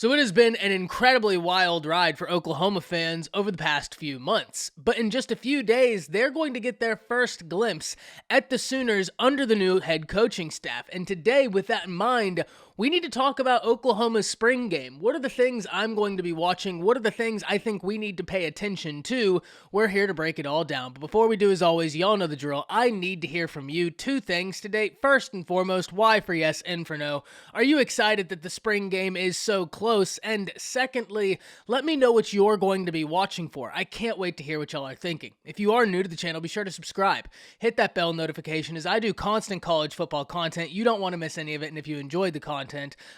So it has been an incredibly wild ride for Oklahoma fans over the past few months. But in just a few days, they're going to get their first glimpse at the Sooners under the new head coaching staff. And today, with that in mind, we need to talk about Oklahoma's spring game. What are the things I'm going to be watching? What are the things I think we need to pay attention to? We're here to break it all down. But before we do, as always, y'all know the drill. I need to hear from you. Two things today. First and foremost, why for yes, N for no. Are you excited that the spring game is so close? And secondly, let me know what you're going to be watching for. I can't wait to hear what y'all are thinking. If you are new to the channel, be sure to subscribe. Hit that bell notification as I do constant college football content. You don't want to miss any of it. And if you enjoyed the content,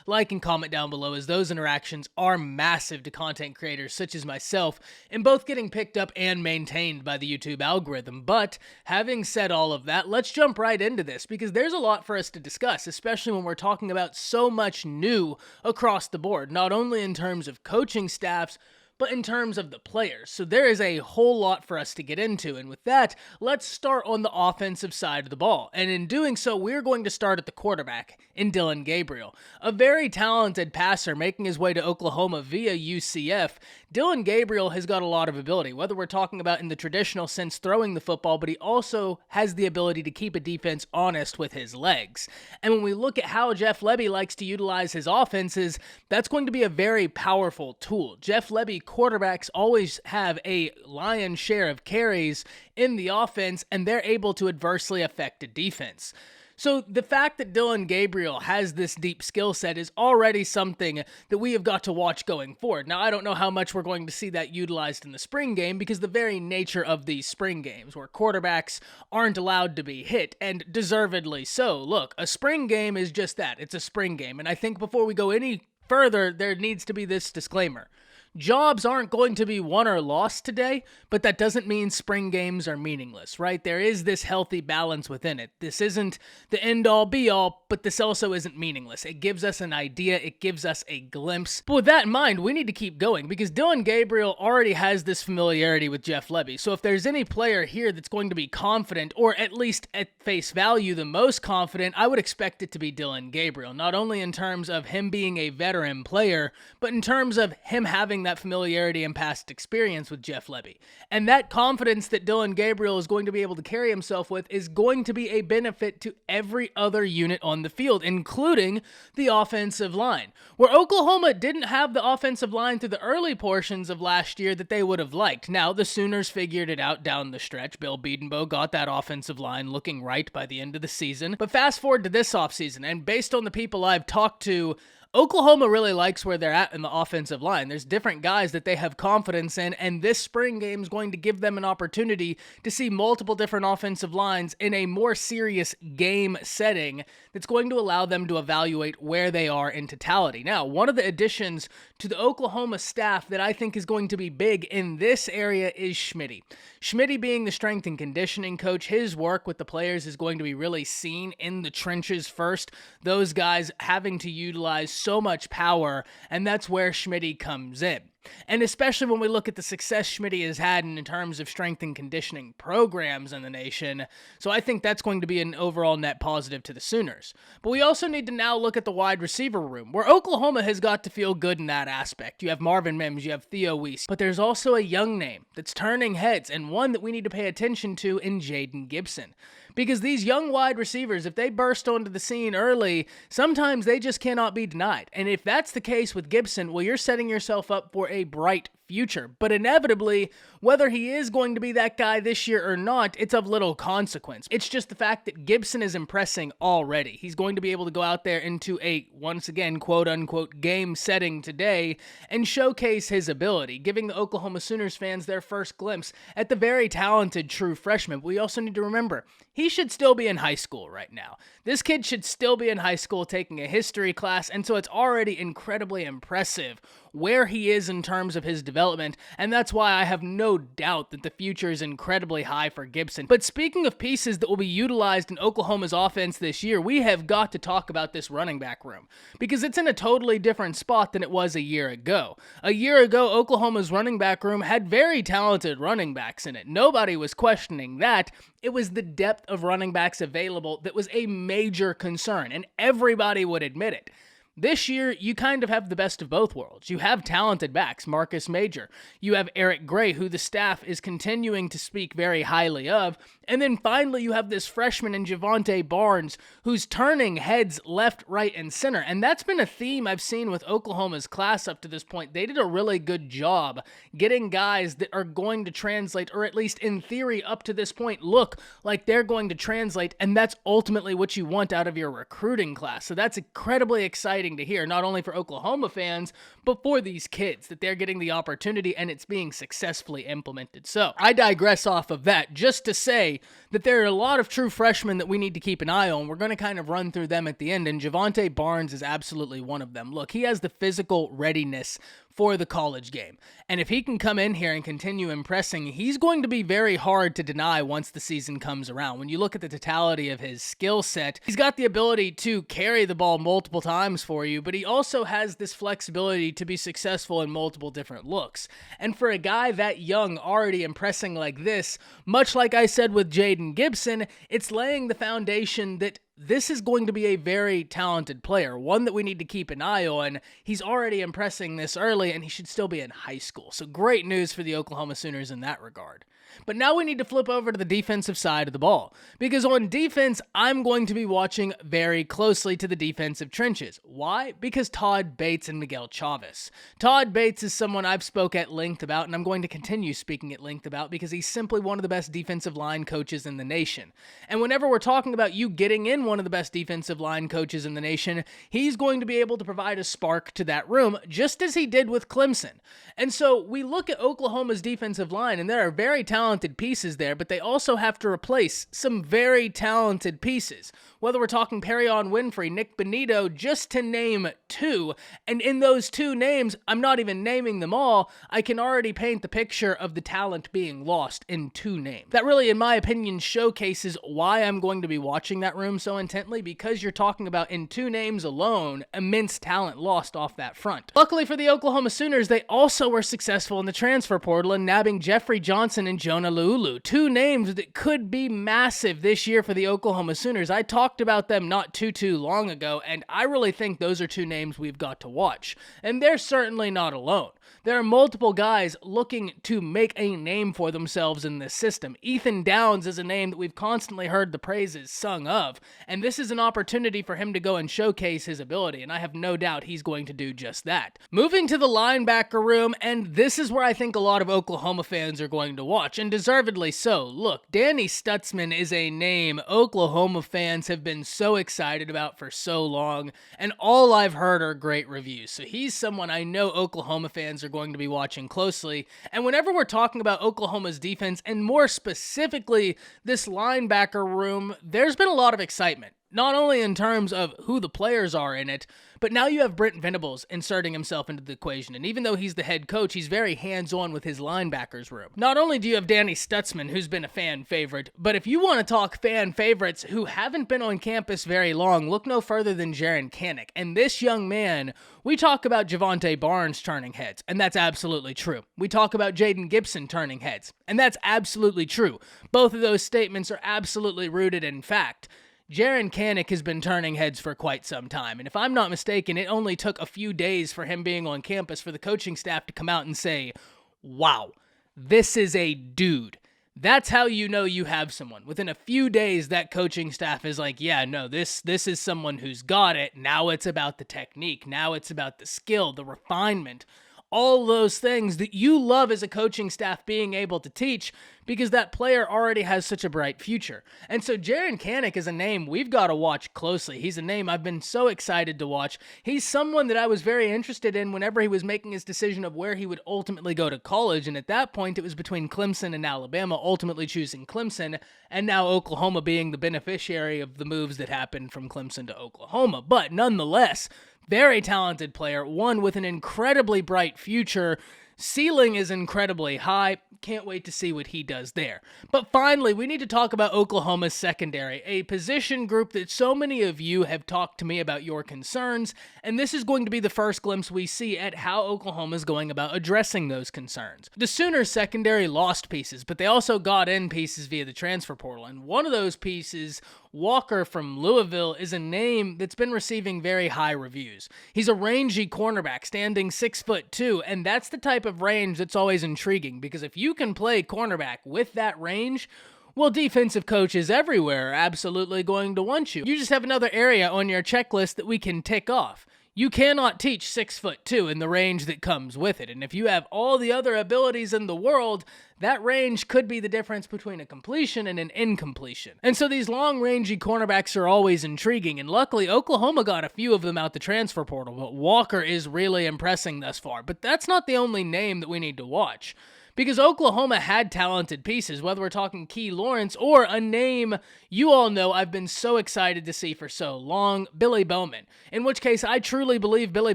like and comment down below, as those interactions are massive to content creators such as myself in both getting picked up and maintained by the YouTube algorithm. But having said all of that, let's jump right into this because there's a lot for us to discuss, especially when we're talking about so much new across the board, not only in terms of coaching staffs, but in terms of the players. So there is a whole lot for us to get into. And with that, let's start on the offensive side of the ball. And in doing so, we're going to start at the quarterback in Dillon Gabriel. A very talented passer making his way to Oklahoma via UCF. Dillon Gabriel has got a lot of ability, whether we're talking about in the traditional sense throwing the football, but he also has the ability to keep a defense honest with his legs. And when we look at how Jeff Lebby likes to utilize his offenses, that's going to be a very powerful tool. Jeff Lebby quarterbacks always have a lion's share of carries in the offense, and they're able to adversely affect a defense. So the fact that Dillon Gabriel has this deep skill set is already something that we have got to watch going forward. Now, I don't know how much we're going to see that utilized in the spring game because the very nature of these spring games where quarterbacks aren't allowed to be hit, and deservedly so. Look, a spring game is just that. It's a spring game. And I think before we go any further, there needs to be this disclaimer. Jobs aren't going to be won or lost today, but that doesn't mean spring games are meaningless, right? There is this healthy balance within it. This isn't the end-all be-all, but this also isn't meaningless. It gives us an idea. It gives us a glimpse. But with that in mind, we need to keep going because Dillon Gabriel already has this familiarity with Jeff Lebby. So if there's any player here that's going to be confident, or at least at face value the most confident, I would expect it to be Dillon Gabriel, not only in terms of him being a veteran player, but in terms of him having that familiarity and past experience with Jeff Lebby. And that confidence that Dillon Gabriel is going to be able to carry himself with is going to be a benefit to every other unit on the field, including the offensive line, where Oklahoma didn't have the offensive line through the early portions of last year that they would have liked. Now, the Sooners figured it out down the stretch. Bill Bedenbaugh got that offensive line looking right by the end of the season. But fast forward to this offseason, and based on the people I've talked to, Oklahoma really likes where they're at in the offensive line. There's different guys that they have confidence in, and this spring game is going to give them an opportunity to see multiple different offensive lines in a more serious game setting that's going to allow them to evaluate where they are in totality. Now, one of the additions to the Oklahoma staff that I think is going to be big in this area is Schmitty. Schmitty being the strength and conditioning coach, his work with the players is going to be really seen in the trenches first. Those guys having to utilize so much power, and that's where Schmitty comes in. And especially when we look at the success Schmitty has had in terms of strength and conditioning programs in the nation. So I think that's going to be an overall net positive to the Sooners. But we also need to now look at the wide receiver room, where Oklahoma has got to feel good in that aspect. You have Marvin Mims, you have Theo Weiss, but there's also a young name that's turning heads, and one that we need to pay attention to in Jaden Gibson. Because these young wide receivers, if they burst onto the scene early, sometimes they just cannot be denied. And if that's the case with Gibson, well, you're setting yourself up for a bright future. But inevitably, whether he is going to be that guy this year or not, it's of little consequence. It's just the fact that Gibson is impressing already. He's going to be able to go out there into a, once again, quote-unquote, game setting today and showcase his ability, giving the Oklahoma Sooners fans their first glimpse at the very talented true freshman. But we also need to remember, he should still be in high school right now. This kid should still be in high school taking a history class, and so it's already incredibly impressive where he is in terms of his development, and that's why I have no doubt that the future is incredibly high for Gibson. But speaking of pieces that will be utilized in Oklahoma's offense this year, we have got to talk about this running back room, because it's in a totally different spot than it was a year ago. A year ago, Oklahoma's running back room had very talented running backs in it. Nobody was questioning that. It was the depth of running backs available that was a major concern, and everybody would admit it. This year, you kind of have the best of both worlds. You have talented backs, Marcus Major. You have Eric Gray, who the staff is continuing to speak very highly of. And then finally, you have this freshman in Javonte Barnes, who's turning heads left, right, and center. And that's been a theme I've seen with Oklahoma's class up to this point. They did a really good job getting guys that are going to translate, or at least in theory up to this point, look like they're going to translate. And that's ultimately what you want out of your recruiting class. So that's incredibly exciting to hear, not only for Oklahoma fans, but for these kids, that they're getting the opportunity and it's being successfully implemented. So I digress off of that just to say that there are a lot of true freshmen that we need to keep an eye on. We're going to kind of run through them at the end, and Javonte Barnes is absolutely one of them. Look, he has the physical readiness for the college game. And if he can come in here and continue impressing, he's going to be very hard to deny once the season comes around. When you look at the totality of his skill set, he's got the ability to carry the ball multiple times for you, but he also has this flexibility to be successful in multiple different looks. And for a guy that young already impressing like this, much like I said with Jaden Gibson, it's laying the foundation that this is going to be a very talented player, one that we need to keep an eye on. He's already impressing this early, and he should still be in high school. So great news for the Oklahoma Sooners in that regard. But now we need to flip over to the defensive side of the ball, because on defense, I'm going to be watching very closely to the defensive trenches. Why? Because Todd Bates and Miguel Chavez. Todd Bates is someone I've spoke at length about, and I'm going to continue speaking at length about, because he's simply one of the best defensive line coaches in the nation. And whenever we're talking about you getting in one of the best defensive line coaches in the nation, he's going to be able to provide a spark to that room, just as he did with Clemson. And so we look at Oklahoma's defensive line, and there are very talented pieces there, but they also have to replace some very talented pieces. Whether we're talking Perion Winfrey, Nick Benito, just to name two, and in those two names, I'm not even naming them all, I can already paint the picture of the talent being lost in two names. That really, in my opinion, showcases why I'm going to be watching that room so intently, because you're talking about, in two names alone, immense talent lost off that front. Luckily for the Oklahoma Sooners, they also were successful in the transfer portal in nabbing Jeffrey Johnson and Jonah Lulu, two names that could be massive this year for the Oklahoma Sooners. I talked about them not too long ago, and I really think those are two names we've got to watch. And they're certainly not alone. There are multiple guys looking to make a name for themselves in this system. Ethan Downs is a name that we've constantly heard the praises sung of, and this is an opportunity for him to go and showcase his ability, and I have no doubt he's going to do just that. Moving to the linebacker room, and this is where I think a lot of Oklahoma fans are going to watch, and deservedly so. Look, Danny Stutzman is a name Oklahoma fans have been so excited about for so long, and all I've heard are great reviews. So he's someone I know Oklahoma fans are going to be watching closely. And whenever we're talking about Oklahoma's defense, and more specifically this linebacker room, there's been a lot of excitement. Not only in terms of who the players are in it, but now you have Brent Venables inserting himself into the equation. And even though he's the head coach, he's very hands-on with his linebackers room. Not only do you have Danny Stutzman, who's been a fan favorite, but if you want to talk fan favorites who haven't been on campus very long, look no further than Jaren Kanak. And this young man, we talk about Javonte Barnes turning heads, and that's absolutely true. We talk about Jaden Gibson turning heads, and that's absolutely true. Both of those statements are absolutely rooted in fact. Jaren Kanak has been turning heads for quite some time, and if I'm not mistaken, it only took a few days for him being on campus for the coaching staff to come out and say, wow, this is a dude. That's how you know you have someone. Within a few days, that coaching staff is like, yeah, no, this is someone who's got it. Now it's about the technique. Now it's about the skill, the refinement. All those things that you love as a coaching staff being able to teach, because that player already has such a bright future. And so Jaren Kanak is a name we've got to watch closely. He's a name I've been so excited to watch. He's someone that I was very interested in whenever he was making his decision of where he would ultimately go to college. And at that point, it was between Clemson and Alabama, ultimately choosing Clemson, and now Oklahoma being the beneficiary of the moves that happened from Clemson to Oklahoma. But nonetheless, very talented player, one with an incredibly bright future Ceiling is incredibly high. Can't wait to see what he does there. But finally, we need to talk about Oklahoma's secondary, a position group that so many of you have talked to me about your concerns, and this is going to be the first glimpse we see at how Oklahoma is going about addressing those concerns. The Sooners secondary lost pieces, but they also got in pieces via the transfer portal, and one of those pieces, Walker from Louisville, is a name that's been receiving very high reviews. He's a rangy cornerback, standing 6'2", and that's the type of range that's always intriguing, because if you can play cornerback with that range, well, defensive coaches everywhere are absolutely going to want you. You just have another area on your checklist that we can tick off. You cannot teach 6'2" in the range that comes with it, and if you have all the other abilities in the world, that range could be the difference between a completion and an incompletion. And so these long-rangey cornerbacks are always intriguing, and luckily Oklahoma got a few of them out the transfer portal, but Walker is really impressing thus far. But that's not the only name that we need to watch, because Oklahoma had talented pieces, whether we're talking Key Lawrence or a name you all know I've been so excited to see for so long, Billy Bowman. In which case, I truly believe Billy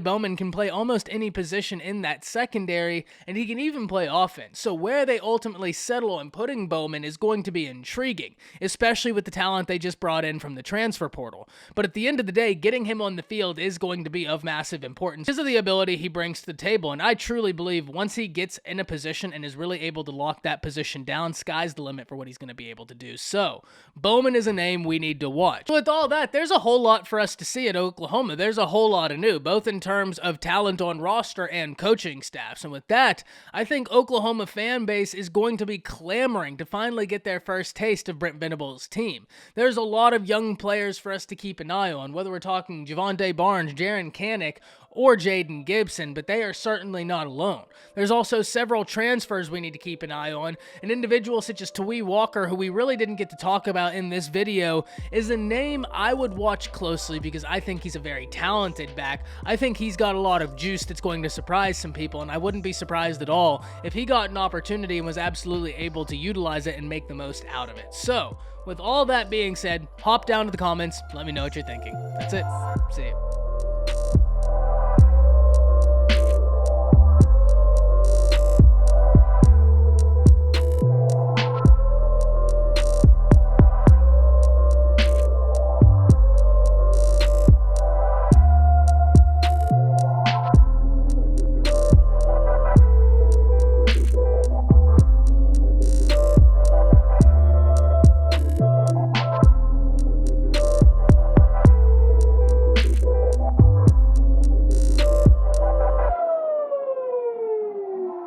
Bowman can play almost any position in that secondary, and he can even play offense. So where they ultimately settle on putting Bowman is going to be intriguing, especially with the talent they just brought in from the transfer portal. But at the end of the day, getting him on the field is going to be of massive importance because of the ability he brings to the table, and I truly believe once he gets in a position and is really able to lock that position down, sky's the limit for what he's going to be able to do. So, Bowman is a name we need to watch. With all that, there's a whole lot for us to see at Oklahoma. There's a whole lot of new, both in terms of talent on roster and coaching staffs. And with that, I think Oklahoma fan base is going to be clamoring to finally get their first taste of Brent Venables' team. There's a lot of young players for us to keep an eye on, whether we're talking Javonte Barnes, Jaron Kanek, or Jaden Gibson, but they are certainly not alone. There's also several transfers we need to keep an eye on. An individual such as Tawee Walker, who we really didn't get to talk about in this video, is a name I would watch closely because I think he's a very talented back. I think he's got a lot of juice that's going to surprise some people, and I wouldn't be surprised at all if he got an opportunity and was absolutely able to utilize it and make the most out of it. So, with all that being said, hop down to the comments, let me know what you're thinking. That's it. See you.